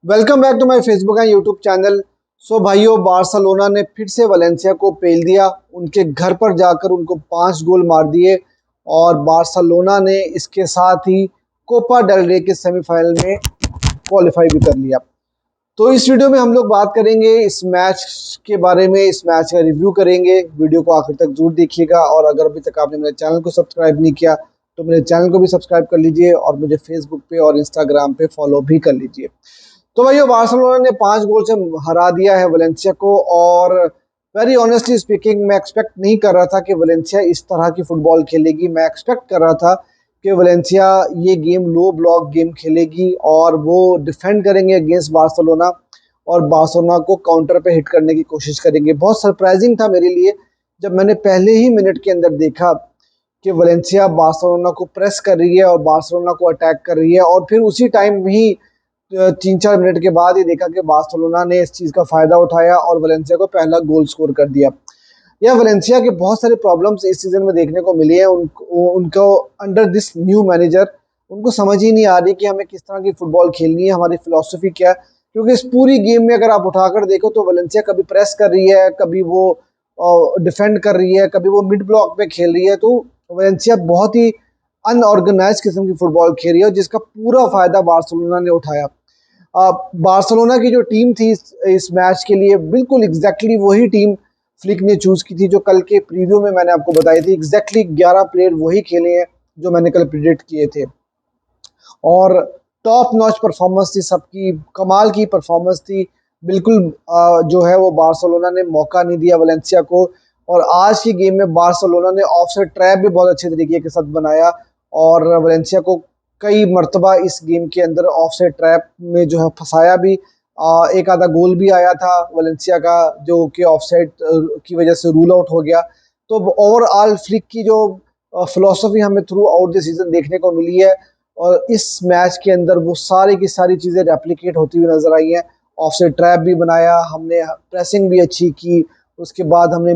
Welcome back to my Facebook and YouTube channel. So भाइयों, Barcelona ने फिर से वलेंसिया को पेल दिया। उनके घर पर जाकर उनको 5 गोल मार दिए और बार्सिलोना ने इसके साथ ही कोपा डेल रे के सेमीफाइनल में क्वालिफाई भी कर लिया। तो इस वीडियो में हम लोग बात करेंगे इस मैच के बारे में, इस मैच का रिव्यू करेंगे। वीडियो को आखिर तक जरूर देखिएगा और अगर अभी तक आपने मेरे चैनल को सब्सक्राइब नहीं किया तो मेरे चैनल को भी सब्सक्राइब कर लीजिए और मुझे फेसबुक पे और इंस्टाग्राम पे फॉलो भी कर लीजिए। तो भाई बार्सिलोना ने 5 गोल से हरा दिया है वलेंसिया को और वेरी ऑनेस्टली स्पीकिंग मैं एक्सपेक्ट नहीं कर रहा था कि वलेंसिया इस तरह की फुटबॉल खेलेगी। मैं एक्सपेक्ट कर रहा था कि वलेंसिया ये गेम लो ब्लॉक गेम खेलेगी और वो डिफेंड करेंगे अगेंस्ट बार्सिलोना और बार्सिलोना को काउंटर पे हिट करने की कोशिश करेंगे। बहुत सरप्राइजिंग था मेरे लिए जब मैंने पहले ही मिनट के अंदर देखा कि वलेंसिया बार्सिलोना को प्रेस कर रही है और बार्सिलोना को अटैक कर रही है और फिर उसी टाइम ही 3-4 मिनट के बाद ही देखा कि बार्सिलोना ने इस चीज़ का फ़ायदा उठाया और वलेंसिया को पहला गोल स्कोर कर दिया। यह वलेंसिया के बहुत सारे प्रॉब्लम्स इस सीज़न में देखने को मिली है। उनको अंडर दिस न्यू मैनेजर उनको समझ ही नहीं आ रही कि हमें किस तरह की फ़ुटबॉल खेलनी है, हमारी फ़िलॉसफ़ी क्या है। क्योंकि इस पूरी गेम में अगर आप उठाकर देखो तो वलेंसिया कभी प्रेस कर रही है, कभी वो डिफेंड कर रही है, कभी वो मिड ब्लॉक पे खेल रही है। तो वलेंसिया बहुत ही अनऑर्गेनाइज किस्म की फुटबॉल खेल रही है जिसका पूरा फ़ायदा बार्सिलोना ने उठाया। बार्सिलोना की जो टीम थी इस मैच के लिए बिल्कुल एग्जैक्टली वही टीम फ्लिक ने चूज की थी जो कल के प्रीव्यू में मैंने आपको बताई थी। एग्जैक्टली 11 प्लेयर वही खेले हैं जो मैंने कल प्रिडिक्ट किए थे और टॉप नॉच परफॉर्मेंस थी, सबकी कमाल की परफॉर्मेंस थी। बिल्कुल जो है वो बार्सिलोना ने मौका नहीं दिया वलेंसिया को और आज की गेम में बार्सिलोना ने ऑफसाइड ट्रैप भी बहुत अच्छे तरीके के साथ बनाया और वलेंसिया को कई मर्तबा इस गेम के अंदर ऑफसाइड ट्रैप में जो है फंसाया भी। एक आधा गोल भी आया था वलेंसिया का जो कि ऑफसाइड की वजह से रूल आउट हो गया। तो ओवरऑल फ्लिक की जो फिलॉसफी हमें थ्रू आउट द सीजन देखने को मिली है और इस मैच के अंदर वो सारी की सारी चीज़ें रेप्लिकेट होती हुई नजर आई हैं। ऑफसाइड ट्रैप भी बनाया हमने, प्रेसिंग भी अच्छी की, उसके बाद हमने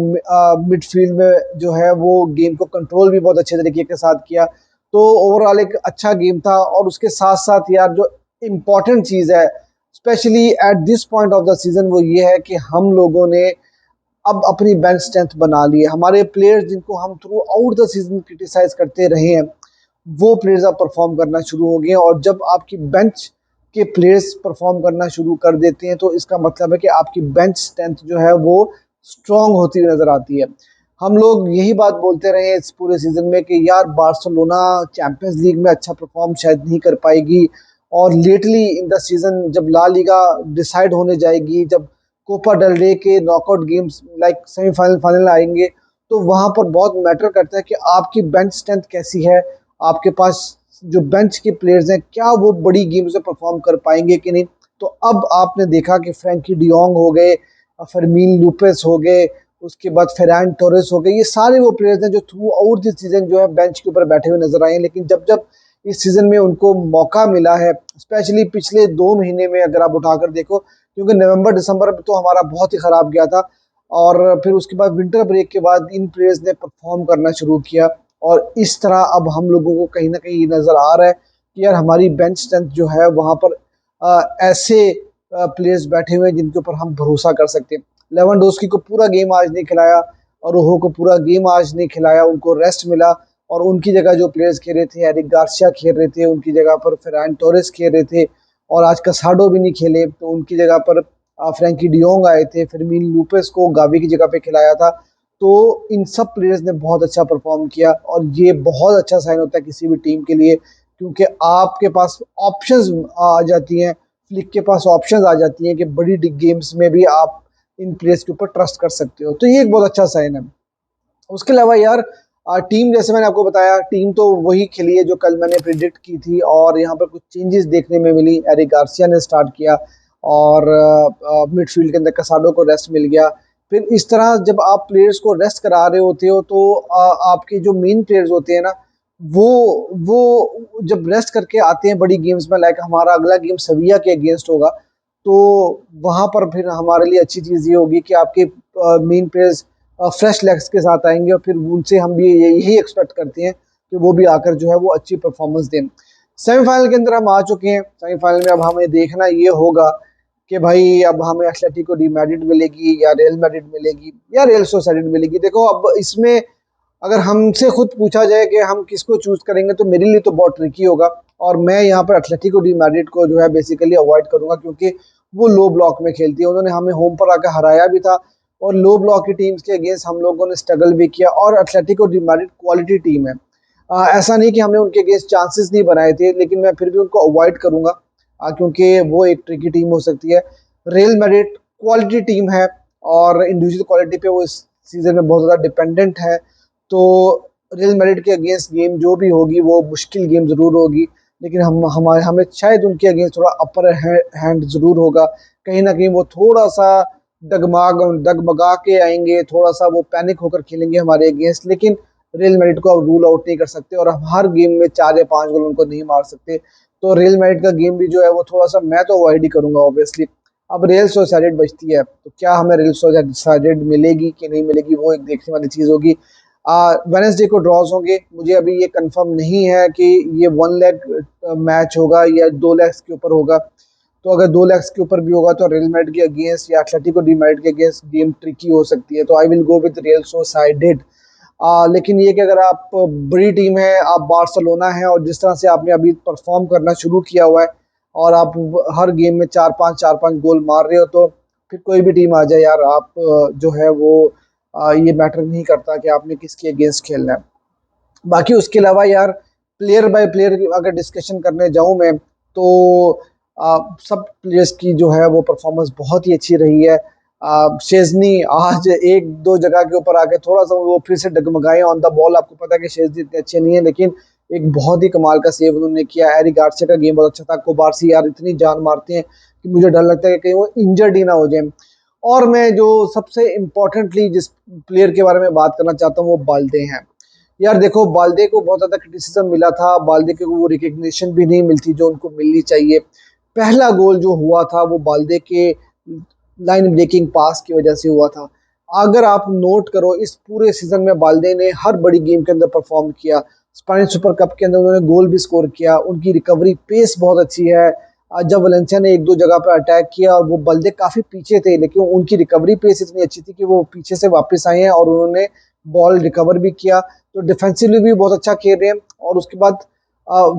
मिडफील्ड में जो है वो गेम को कंट्रोल भी बहुत अच्छे तरीके के साथ किया। तो ओवरऑल एक अच्छा गेम था और उसके साथ साथ यार जो इम्पोर्टेंट चीज़ है specially at this point of the season वो ये है कि हम लोगों ने अब अपनी बेंच स्ट्रेंथ बना ली है। हमारे प्लेयर्स जिनको हम throughout the season criticize करते रहे हैं वो प्लेयर्स अब परफॉर्म करना शुरू हो गए हैं और जब आपकी बेंच के प्लेयर्स परफॉर्म करना शुरू कर देते हैं तो इसका मतलब है कि आपकी बेंच स्ट्रेंथ जो है वो स्ट्रांग होती हुई नजर आती है। हम लोग यही बात बोलते रहे हैं इस पूरे सीजन में कि यार बार्सिलोना चैंपियंस लीग में अच्छा परफॉर्म शायद नहीं कर पाएगी और लेटली इन द सीजन जब ला लीगा डिसाइड होने जाएगी, जब कोपा डेल रे के knockout games like semifinal final आएंगे तो वहां पर बहुत मैटर करता है कि आपकी बेंच स्ट्रेंथ कैसी है, आपके पास जो बेंच के प्लेयर्स हैं क्या वो बड़ी गेम्स में परफॉर्म कर पाएंगे कि नहीं। तो अब आपने देखा कि फ्रैंकी डियोंग हो गए, फर्मीन लूपेस हो गए, उसके बाद फेरान टोरेस हो गए, ये सारे वो प्लेयर्स हैं जो थ्रू आउट दिस सीजन जो है बेंच के ऊपर बैठे हुए नजर आए हैं। लेकिन जब जब इस सीजन में उनको मौका मिला है, स्पेशली पिछले 2 महीने में अगर आप उठाकर देखो, क्योंकि नवंबर दिसंबर तो हमारा बहुत ही खराब गया था और फिर उसके बाद विंटर ब्रेक के बाद इन प्लेयर्स ने परफॉर्म करना शुरू किया और इस तरह अब हम लोगों को कहीं ना कहीं नजर आ रहा है कि यार हमारी बेंच स्ट्रेंथ जो है वहां पर ऐसे प्लेयर्स बैठे हुए हैं जिनके ऊपर हम भरोसा कर सकते हैं। लेवेंडोस्की को पूरा गेम आज नहीं खिलाया और रोहो को पूरा गेम आज नहीं खिलाया, उनको रेस्ट मिला और उनकी जगह जो प्लेयर्स खेल रहे थे, एरिक गार्सिया खेल रहे थे, उनकी जगह पर फेरान टोरेस खेल रहे थे और आज कसाडो भी नहीं खेले तो उनकी जगह पर फ्रैंकी डियोंग आए थे, फिरमीन लूपेस को गावी की जगह पे खिलाया था। तो इन सब प्लेयर्स ने बहुत अच्छा परफॉर्म किया और ये बहुत अच्छा साइन होता है किसी भी टीम के लिए क्योंकि आपके पास ऑप्शंस आ जाती हैं, फ्लिक के पास ऑप्शंस आ जाती हैं कि बड़ी गेम्स में भी आप इन प्लेयर्स के ऊपर ट्रस्ट कर सकते हो। तो ये एक बहुत अच्छा साइन है। उसके अलावा यार टीम जैसे मैंने आपको बताया टीम तो वही खेली है जो कल मैंने प्रिडिक्ट की थी और यहाँ पर कुछ चेंजेस देखने में मिली। एरिक गार्सिया ने स्टार्ट किया और मिडफील्ड के अंदर कसाडो को रेस्ट मिल गया। फिर इस तरह जब आप प्लेयर्स को रेस्ट करा रहे होते हो तो आपके जो मेन प्लेयर्स होते हैं ना वो वो जब रेस्ट करके आते हैं बड़ी गेम्स में, लाइक हमारा अगला गेम सविया के अगेंस्ट होगा, तो वहां पर फिर हमारे लिए अच्छी चीज़ ये होगी कि आपके मेन प्लेयर्स फ्रेश लेग्स के साथ आएंगे और फिर उनसे हम भी यही एक्सपेक्ट करते हैं कि वो भी आकर जो है वो अच्छी परफॉर्मेंस दें। सेमीफाइनल के अंदर हम आ चुके हैं। सेमीफाइनल में अब हमें देखना ये होगा कि भाई अब हमें एटलेटिको डी मैड्रिड मिलेगी या रियल मैड्रिड मिलेगी या रियल सोसाइटी मिलेगी। देखो अब इसमें अगर हमसे खुद पूछा जाए कि हम किसको चूज करेंगे तो मेरे लिए तो बहुत ट्रिकी होगा, और मैं यहाँ पर एटलेटिको डी मैड्रिड को जो है बेसिकली अवॉइड करूंगा, क्योंकि वो लो ब्लॉक में खेलती है। उन्होंने हमें होम पर आकर हराया भी था और लो ब्लॉक की टीम्स के अगेंस्ट हम लोगों ने स्ट्रगल भी किया, और Atletico de Madrid quality team है। ऐसा नहीं कि हमने उनके अगेंस्ट चांसेस नहीं बनाए थे, लेकिन मैं फिर भी उनको अवॉइड करूंगा क्योंकि वो एक ट्रिकी टीम हो सकती है। रियल मैड्रिड क्वालिटी टीम है और इंडिविजुअल क्वालिटी पे वो इस सीजन में बहुत ज़्यादा डिपेंडेंट है। तो रियल मैड्रिड के अगेंस्ट गेम जो भी होगी वो मुश्किल गेम ज़रूर होगी, लेकिन हमें शायद उनके अगेंस्ट थोड़ा अपर हैंड ज़रूर होगा। कहीं ना कहीं वो थोड़ा सा डगमगा के आएंगे, थोड़ा सा वो पैनिक होकर खेलेंगे हमारे अगेंस्ट, लेकिन रियल मैड्रिड को अब रूल आउट नहीं कर सकते और हम हर गेम में 4 या 5 गोल उनको नहीं मार सकते। तो रियल मैड्रिड का गेम भी जो है वो थोड़ा सा मैं तो अवॉइड ही करूंगा ऑब्वियसली। अब रियल सोसाइटी बचती है, तो क्या हमें रियल सोसाइटी मिलेगी कि नहीं मिलेगी वो एक देखने वाली चीज़ होगी। वेडनेसडे को ड्रॉज होंगे, मुझे अभी ये कंफर्म नहीं है कि ये 1 लेग मैच होगा या 2 लेग्स के ऊपर होगा। तो अगर 2 लेग्स के ऊपर भी होगा तो रियल मैड्रिड के अगेंस्ट या एटलेटिको डी मैड्रिड के अगेंस्ट गेम ट्रिकी हो सकती है, तो I will go with Real Sociedad. लेकिन ये कि अगर आप बड़ी टीम है, आप बार्सिलोना है और जिस तरह से आपने अभी परफॉर्म करना शुरू किया हुआ है और आप हर गेम में 4-5 गोल मार रहे हो, तो फिर कोई भी टीम आ जाए यार, आप जो है वो ये मैटर नहीं करता कि आपने किसके अगेंस्ट खेलना है। बाकी उसके अलावा यार प्लेयर बाय प्लेयर अगर डिस्कशन करने जाऊं मैं, तो सब प्लेयर्स की जो है वो परफॉर्मेंस बहुत ही अच्छी रही है। शेजनी आज एक दो जगह के ऊपर आके थोड़ा सा वो फिर से डगमगाए ऑन द बॉल। आपको पता है कि शेजनी इतने अच्छे नहीं है, लेकिन एक बहुत ही कमाल का सेव उन्होंने किया। एरिक गार्सिया का गेम बहुत अच्छा था। कोबार्सी यार इतनी जान मारते हैं कि मुझे डर लगता है कि कहीं वो इंजर्ड ही ना हो जाए। और मैं जो सबसे इम्पोर्टेंटली जिस प्लेयर के बारे में बात करना चाहता हूँ वो बाल्दे हैं। यार देखो बाल्दे को बहुत ज़्यादा क्रिटिसिज्म मिला था, बाल्दे को वो रिकग्निशन भी नहीं मिलती जो उनको मिलनी चाहिए। पहला गोल जो हुआ था वो बाल्दे के लाइन ब्रेकिंग पास की वजह से हुआ था। अगर आप नोट करो इस पूरे सीजन में बाल्दे ने हर बड़ी गेम के अंदर परफॉर्म किया। स्पेनिश सुपर कप के अंदर उन्होंने गोल भी स्कोर किया। उनकी रिकवरी पेस बहुत अच्छी है। जब वलेंसिया ने एक दो जगह पर अटैक किया और वो बल्दे काफ़ी पीछे थे, लेकिन उनकी रिकवरी पेस इतनी अच्छी थी कि वो पीछे से वापस आए हैं और उन्होंने बॉल रिकवर भी किया। तो डिफेंसिवली भी बहुत अच्छा खेल रहे हैं। और उसके बाद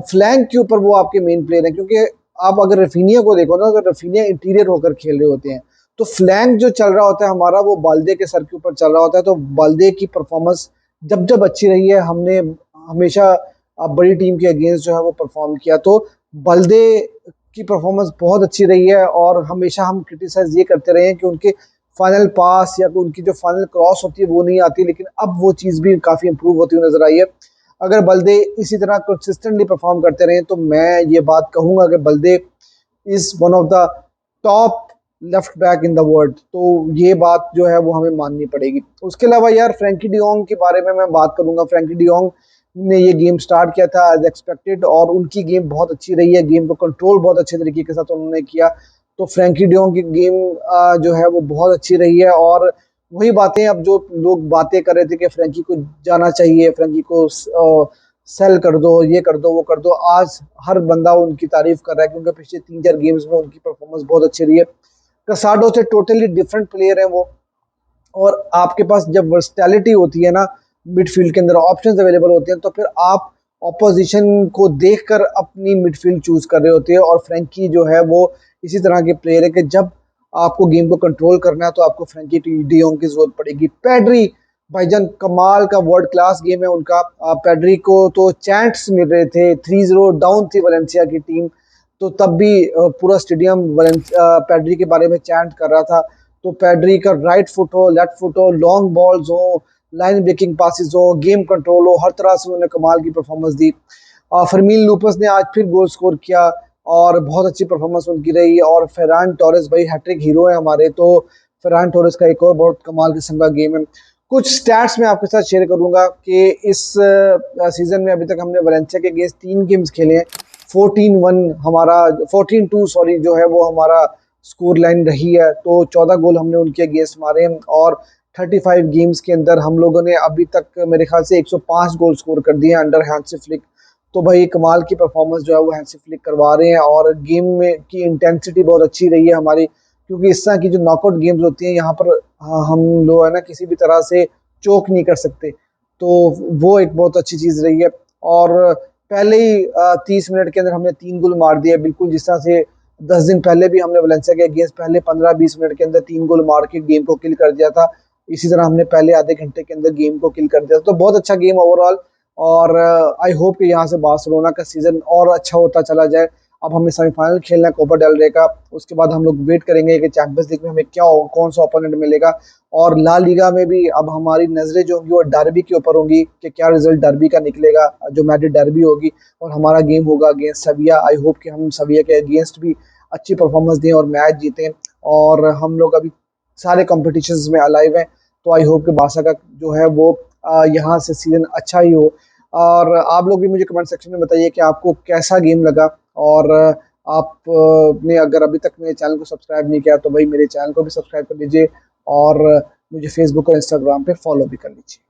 फ्लैंक के ऊपर वो आपके मेन प्लेयर हैं, क्योंकि आप अगर रफीनिया को देखो ना, अगर रफीनिया इंटीरियर होकर खेल रहे होते हैं तो फ्लैंक जो चल रहा होता है हमारा वो बाल्दे के सर के ऊपर चल रहा होता है। तो बाल्दे की परफॉर्मेंस जब जब अच्छी रही है, हमने हमेशा बड़ी टीम के अगेंस्ट जो है वो परफॉर्म किया। तो बाल्दे की परफॉर्मेंस बहुत अच्छी रही है और हमेशा हम क्रिटिसाइज ये करते रहे हैं कि उनके फाइनल पास या उनकी जो फाइनल क्रॉस होती है वो नहीं आती, लेकिन अब वो चीज़ भी काफ़ी इंप्रूव होती हुई नजर आई है। अगर बल्दे इसी तरह कंसिस्टेंटली परफॉर्म करते रहे तो मैं ये बात कहूँगा कि Balde is one of the top left back in the world. तो ये बात जो है वो हमें माननी पड़ेगी। उसके अलावा यार फ्रैंकी डियोंग के बारे में मैं बात करूंगा। फ्रैंकी डियोंग ने ये गेम स्टार्ट किया था एज एक्सपेक्टेड और उनकी गेम बहुत अच्छी रही है। गेम को कंट्रोल बहुत अच्छे तरीके के साथ उन्होंने किया। तो फ्रैंकी डियोंग की गेम जो है वो बहुत अच्छी रही है। और वही बातें अब जो लोग बातें कर रहे थे कि फ्रैंकी को जाना चाहिए, फ्रैंकी को सेल कर दो, ये कर दो, वो कर दो, आज हर बंदा उनकी तारीफ कर रहा है क्योंकि पिछले 3-4 गेम्स में उनकी परफॉर्मेंस बहुत अच्छी रही है। कसाडो से टोटली डिफरेंट प्लेयर है वो। और आपके पास जब वर्सटैलिटी होती है ना, मिडफील्ड के अंदर ऑप्शंस अवेलेबल होते हैं, तो फिर आप ऑपोजिशन को देखकर अपनी मिडफील्ड चूज कर रहे होते हैं। और फ्रैंकी जो है वो इसी तरह के प्लेयर है कि जब आपको गेम को कंट्रोल करना है तो आपको फ्रैंकी डियोंग की जरूरत पड़ेगी। पैड्री भाईजान कमाल का वर्ल्ड क्लास गेम है उनका। पैड्री को तो चैंट्स मिल रहे थे, 3-0 डाउन थी वलेंसिया की टीम, तो तब भी पूरा स्टेडियम पैड्री के बारे में चैंट कर रहा था। तो पैड्री का राइट फुट हो, लेफ्ट फुट हो, लॉन्ग बॉल्स हो, लाइन ब्रेकिंग पासिस हो, गेम कंट्रोल हो, हर तरह से उन्होंने कमाल की परफॉर्मेंस दी। फरमीन लूपस ने आज फिर गोल स्कोर किया और बहुत अच्छी परफॉर्मेंस उनकी रही। और फेरान टोरेस भाई हैट्रिक हीरो है हमारे, तो फेरान टोरेस का एक और बहुत कमाल किस्म का गेम है। कुछ स्टैट्स मैं आपके साथ शेयर करूंगा कि इस सीजन में अभी तक हमने वलेंसिया के अगेंस्ट 3 गेम्स खेले हैं। 14-1 हमारा 14-2 सॉरी जो है वो हमारा स्कोर लाइन रही है। तो 14 गोल हमने उनके अगेंस्ट मारे हैं और 35 गेम्स के अंदर हम लोगों ने अभी तक मेरे ख्याल से 105 गोल स्कोर कर दिए अंडर हैंसी फ्लिक। तो भाई कमाल की परफॉर्मेंस जो है वो हैंसी फ्लिक करवा रहे हैं, और गेम में की इंटेंसिटी बहुत अच्छी रही है हमारी, क्योंकि इस तरह की जो नॉकआउट गेम्स होती हैं यहाँ पर हम लोग है ना किसी भी तरह से चोक नहीं कर सकते, तो वो एक बहुत अच्छी चीज़ रही है। और पहले ही 30 मिनट के अंदर हमने 3 गोल मार दिए, बिल्कुल जिस तरह से 10 दिन पहले भी हमने वलेंसिया के अगेंस्ट पहले 15-20 मिनट के अंदर 3 गोल मार के गेम को किल कर दिया था। इसी तरह हमने पहले आधे घंटे के अंदर गेम को किल कर दिया, तो बहुत अच्छा गेम ओवरऑल। और आई होप कि यहाँ से बार्सिलोना का सीजन और अच्छा होता चला जाए। अब हमें सेमीफाइनल खेलना है कोपा डेल रे का, उसके बाद हम लोग वेट करेंगे कि चैंपियंस लीग में हमें क्या कौन सा ओपोनेंट मिलेगा। और ला लीगा में भी अब हमारी नजरें जो होंगी वो डर्बी के ऊपर होंगी कि क्या रिजल्ट डर्बी का निकलेगा, जो मैड्रिड डर्बी होगी, और हमारा गेम होगा अगेंस्ट सविया। आई होप कि हम सविया के अगेंस्ट भी अच्छी परफॉर्मेंस दें और मैच जीतें, और हम लोग अभी सारे कॉम्पिटिशन्स में अलाइव हैं। तो आई होप कि बारसा का जो है वो यहाँ से सीजन अच्छा ही हो। और आप लोग भी मुझे कमेंट सेक्शन में बताइए कि आपको कैसा गेम लगा। और आप ने अगर अभी तक मेरे चैनल को सब्सक्राइब नहीं किया तो भाई मेरे चैनल को भी सब्सक्राइब कर लीजिए, और मुझे फेसबुक और इंस्टाग्राम पे फॉलो भी कर लीजिए।